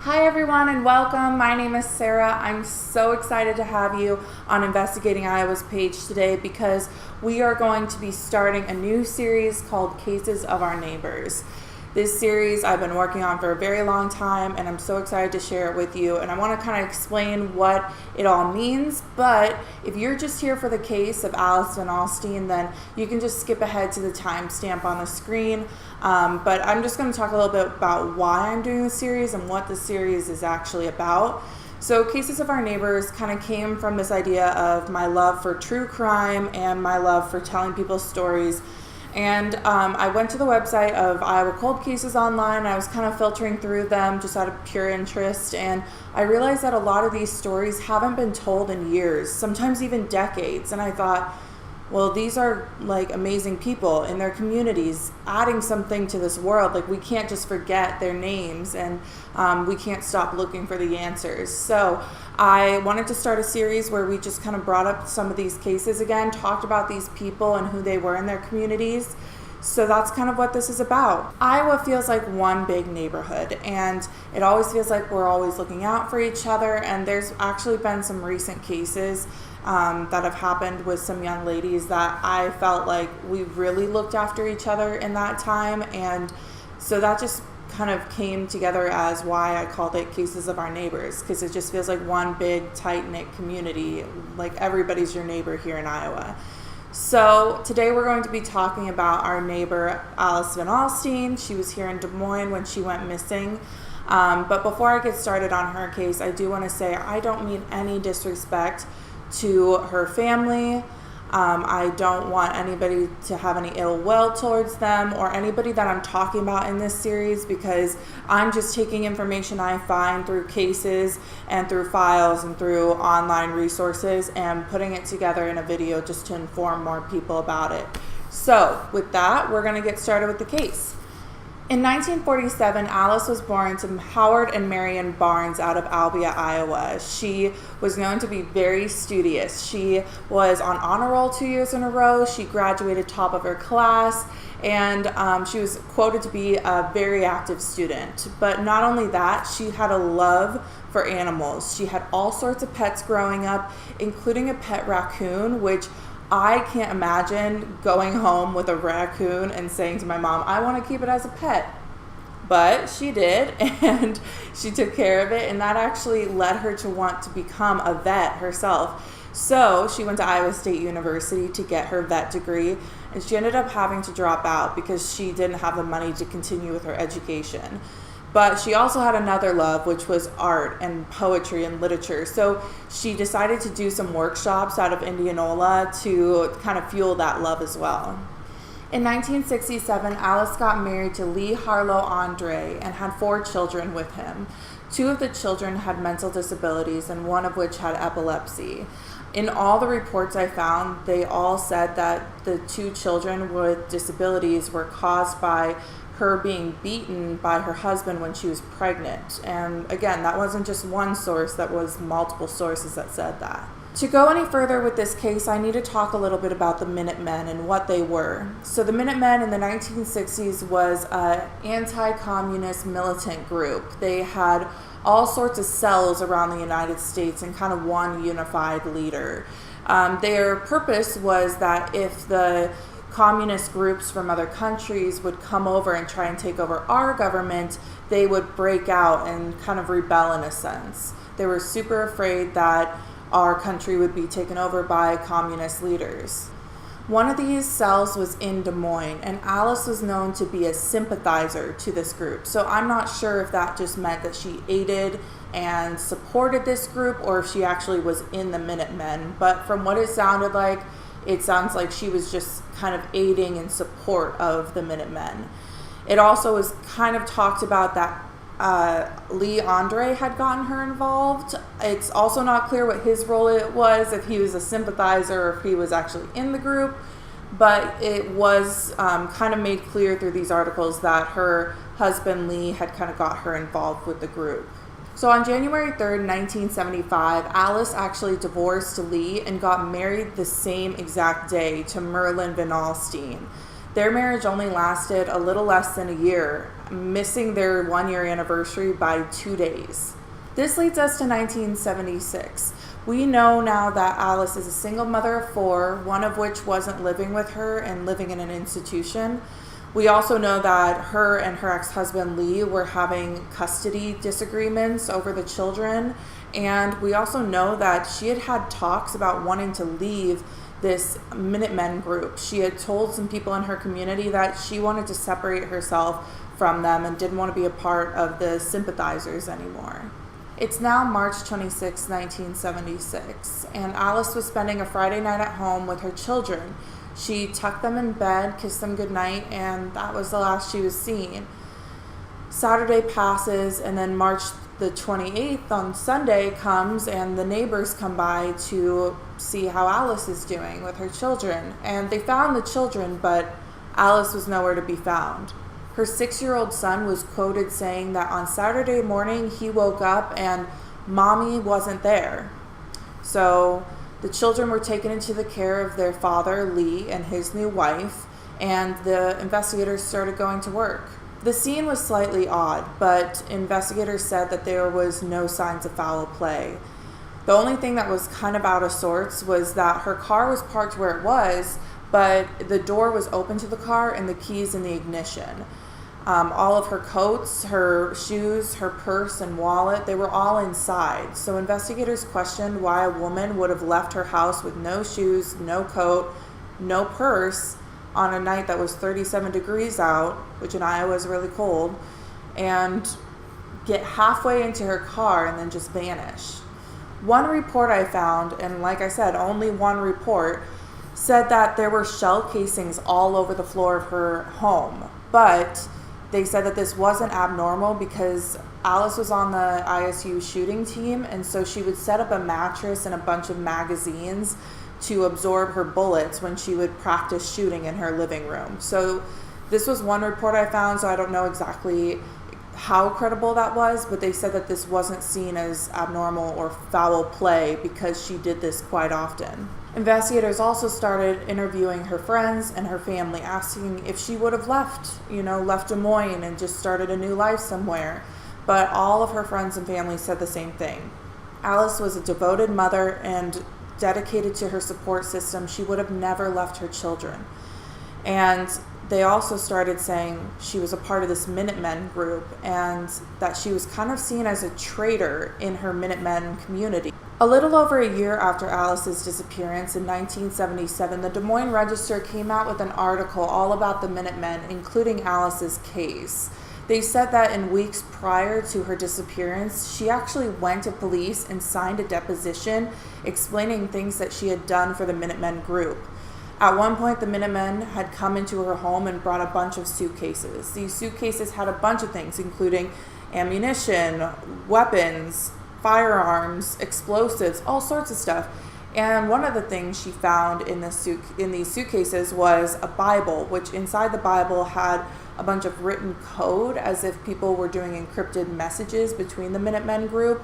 Hi everyone and welcome. My name is Sarah. I'm so excited to have you on Investigating Iowa's page today because we are going to be starting a new series called Cases of Our Neighbors. This series I've been working on for a very long time and I'm so excited to share it with you, and I want to kind of explain what it all means. But if you're just here for the case of Alstine, then you can just skip ahead to the timestamp on the screen. But I'm just going to talk a little bit about why I'm doing this series and what the series is actually about. So Cases of Our Neighbors kind of came from this idea of my love for true crime and my love for telling people's stories. And I went to the website of Iowa Cold Cases Online. I was kind of filtering through them just out of pure interest, and I realized that a lot of these stories haven't been told in years, sometimes even decades. And I thought, well, these are like amazing people in their communities adding something to this world. Like, we can't just forget their names, and we can't stop looking for the answers. So I wanted to start a series where we just kind of brought up some of these cases again, talked about these people and who they were in their communities. So that's kind of what this is about. Iowa feels like one big neighborhood, and it always feels like we're always looking out for each other. And there's actually been some recent cases that have happened with some young ladies that I felt like we really looked after each other in that time. And so that just kind of came together as why I called it Cases of Our Neighbors, because it just feels like one big tight-knit community, like everybody's your neighbor here in Iowa. So today we're going to be talking about our neighbor Alstine. She was here in Des Moines when she went missing. But before I get started on her case, I do want to say I don't mean any disrespect to her family. I don't want anybody to have any ill will towards them or anybody that I'm talking about in this series, because I'm just taking information I find through cases and through files and through online resources and putting it together in a video just to inform more people about it. So with that, we're going to get started with the case. In 1947, Alice was born to Howard and Marion Barnes out of Albia, Iowa. She was known to be very studious. She was on honor roll 2 years in a row. She graduated top of her class, and she was quoted to be a very active student. But not only that, she had a love for animals. She had all sorts of pets growing up, including a pet raccoon, which I can't imagine going home with a raccoon and saying to my mom, I want to keep it as a pet. But she did, and she took care of it, and that actually led her to want to become a vet herself. So she went to Iowa State University to get her vet degree, and she ended up having to drop out because she didn't have the money to continue with her education. But she also had another love, which was art and poetry and literature. So she decided to do some workshops out of Indianola to kind of fuel that love as well. In 1967, Alice got married to Lee Harlow Andre and had 4 children with him. 2 of the children had mental disabilities, and 1 of which had epilepsy. In all the reports I found, they all said that the 2 children with disabilities were caused by her being beaten by her husband when she was pregnant. And again, that wasn't just one source, that was multiple sources that said that. To go any further with this case, I need to talk a little bit about the Minutemen and what they were. So the Minutemen in the 1960s was an anti-communist militant group. They had all sorts of cells around the United States and kind of one unified leader. Their purpose was that if the communist groups from other countries would come over and try and take over our government, they would break out and kind of rebel in a sense. They were super afraid that our country would be taken over by communist leaders. One of these cells was in Des Moines, and Alice was known to be a sympathizer to this group. So I'm not sure if that just meant that she aided and supported this group or if she actually was in the Minutemen. But from what it sounded like, it sounds like she was just kind of aiding in support of the Minutemen. It also was kind of talked about that Lee Andre had gotten her involved. It's also not clear what his role it was, if he was a sympathizer or if he was actually in the group. But it was kind of made clear through these articles that her husband Lee had kind of got her involved with the group. So on January 3rd, 1975, Alice actually divorced Lee and got married the same exact day to Merlin Van Alstine. Their marriage only lasted a little less than a year, missing their 1-year anniversary by 2 days. This leads us to 1976. We know now that Alice is a single mother of 4, one of which wasn't living with her and living in an institution. We also know that her and her ex-husband Lee were having custody disagreements over the children. And we also know that she had had talks about wanting to leave this Minutemen group. She had told some people in her community that she wanted to separate herself from them and didn't want to be a part of the sympathizers anymore. It's now March 26, 1976, and Alice was spending a Friday night at home with her children. She tucked them in bed, kissed them goodnight, and that was the last she was seen. Saturday passes, and then March the 28th on Sunday comes, and the neighbors come by to see how Alice is doing with her children. And they found the children, but Alice was nowhere to be found. Her 6-year-old son was quoted saying that on Saturday morning he woke up and mommy wasn't there. So the children were taken into the care of their father, Lee, and his new wife, and the investigators started going to work. The scene was slightly odd, but investigators said that there was no signs of foul play. The only thing that was kind of out of sorts was that her car was parked where it was, but the door was open to the car and the keys in the ignition. All of her coats, her shoes, her purse, and wallet, they were all inside. So investigators questioned why a woman would have left her house with no shoes, no coat, no purse on a night that was 37 degrees out, which in Iowa is really cold, and get halfway into her car and then just vanish. One report I found, and like I said, only one report, said that there were shell casings all over the floor of her home, but they said that this wasn't abnormal because Alice was on the ISU shooting team, and so she would set up a mattress and a bunch of magazines to absorb her bullets when she would practice shooting in her living room. So this was one report I found, so I don't know exactly how credible that was, but they said that this wasn't seen as abnormal or foul play because she did this quite often. Investigators also started interviewing her friends and her family, asking if she would have left Des Moines and just started a new life somewhere. But all of her friends and family said the same thing. Alice was a devoted mother and dedicated to her support system. She would have never left her children. And they also started saying she was a part of this Minutemen group and that she was kind of seen as a traitor in her Minutemen community. A little over a year after Alice's disappearance in 1977, the Des Moines Register came out with an article all about the Minutemen, including Alice's case. They said that in weeks prior to her disappearance, she actually went to police and signed a deposition explaining things that she had done for the Minutemen group. At one point, the Minutemen had come into her home and brought a bunch of suitcases. These suitcases had a bunch of things, including ammunition, weapons, firearms, explosives, all sorts of stuff. And one of the things she found in these suitcases was a Bible, which inside the Bible had a bunch of written code as if people were doing encrypted messages between the Minutemen group.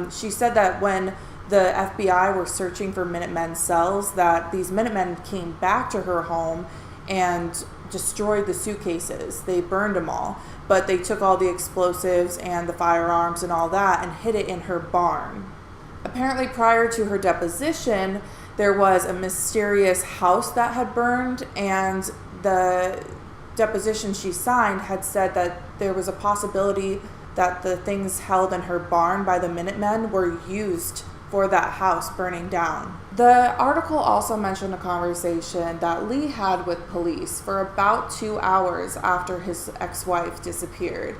She said that when the FBI were searching for Minutemen cells, that these Minutemen came back to her home and destroyed the suitcases. They burned them all, but they took all the explosives and the firearms and all that and hid it in her barn. Apparently, prior to her deposition, there was a mysterious house that had burned, and the deposition she signed had said that there was a possibility that the things held in her barn by the Minutemen were used for that house burning down. The article also mentioned a conversation that Lee had with police for about 2 hours after his ex-wife disappeared.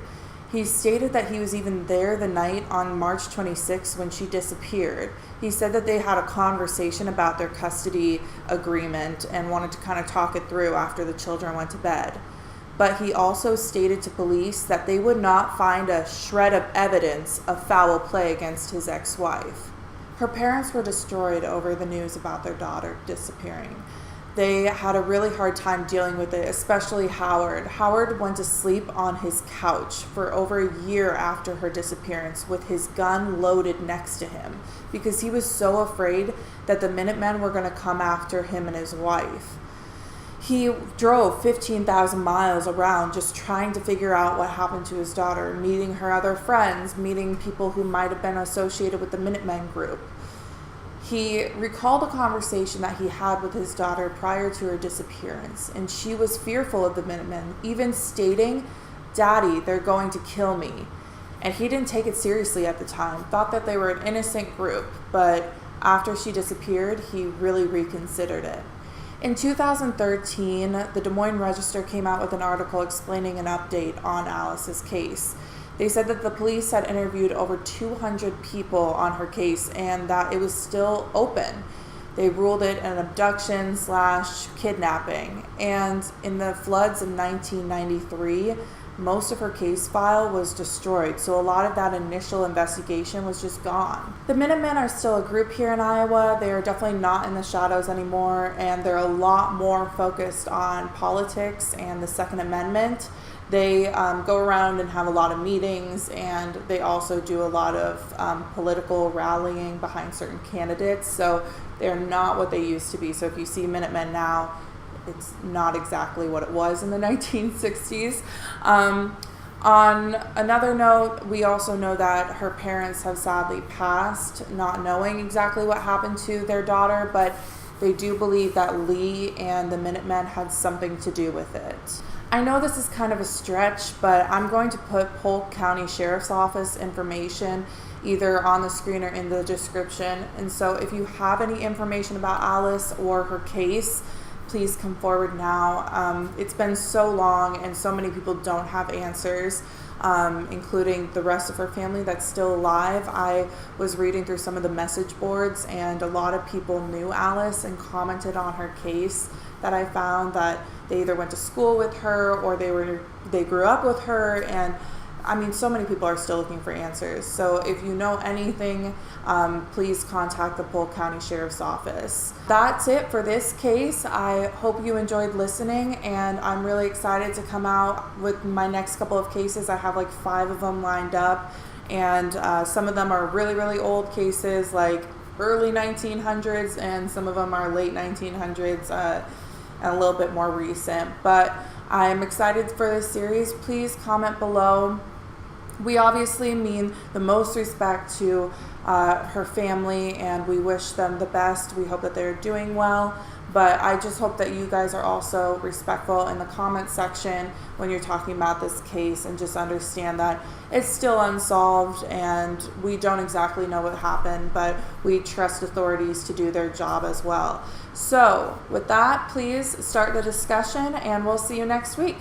He stated that he was even there the night on March 26 when she disappeared. He said that they had a conversation about their custody agreement and wanted to kind of talk it through after the children went to bed. But he also stated to police that they would not find a shred of evidence of foul play against his ex-wife. Her parents were destroyed over the news about their daughter disappearing. They had a really hard time dealing with it, especially Howard. Howard went to sleep on his couch for over a year after her disappearance with his gun loaded next to him because he was so afraid that the Minutemen were going to come after him and his wife. He drove 15,000 miles around just trying to figure out what happened to his daughter, meeting her other friends, meeting people who might have been associated with the Minutemen group. He recalled a conversation that he had with his daughter prior to her disappearance, and she was fearful of the Minutemen, even stating, "Daddy, they're going to kill me." And he didn't take it seriously at the time, thought that they were an innocent group, but after she disappeared, he really reconsidered it. In 2013, the Des Moines Register came out with an article explaining an update on Alice's case. They said that the police had interviewed over 200 people on her case and that it was still open. They ruled it an abduction/kidnapping. And in the floods in 1993, most of her case file was destroyed, so a lot of that initial investigation was just gone. The Minutemen are still a group here in Iowa. They are definitely not in the shadows anymore, and they're a lot more focused on politics and the Second Amendment. They go around and have a lot of meetings, and they also do a lot of political rallying behind certain candidates, so they're not what they used to be. So if you see Minutemen now, it's not exactly what it was in the 1960s. On another note, we also know that her parents have sadly passed, not knowing exactly what happened to their daughter, but they do believe that Lee and the Minutemen had something to do with it. I know this is kind of a stretch, but I'm going to put Polk County Sheriff's Office information either on the screen or in the description. And so if you have any information about Alice or her case, please come forward now. It's been so long and so many people don't have answers, including the rest of her family that's still alive. I was reading through some of the message boards, and a lot of people knew Alice and commented on her case that I found that they either went to school with her or they grew up with her. And I mean, so many people are still looking for answers. So if you know anything, please contact the Polk County Sheriff's Office. That's it for this case. I hope you enjoyed listening, and I'm really excited to come out with my next couple of cases. I have like 5 of them lined up, and some of them are really, really old cases, like early 1900s, and some of them are late 1900s and a little bit more recent. But I'm excited for this series. Please comment below. We obviously mean the most respect to her family, and we wish them the best. We hope that they're doing well, but I just hope that you guys are also respectful in the comment section when you're talking about this case, and just understand that it's still unsolved and we don't exactly know what happened, but we trust authorities to do their job as well. So with that, please start the discussion, and we'll see you next week.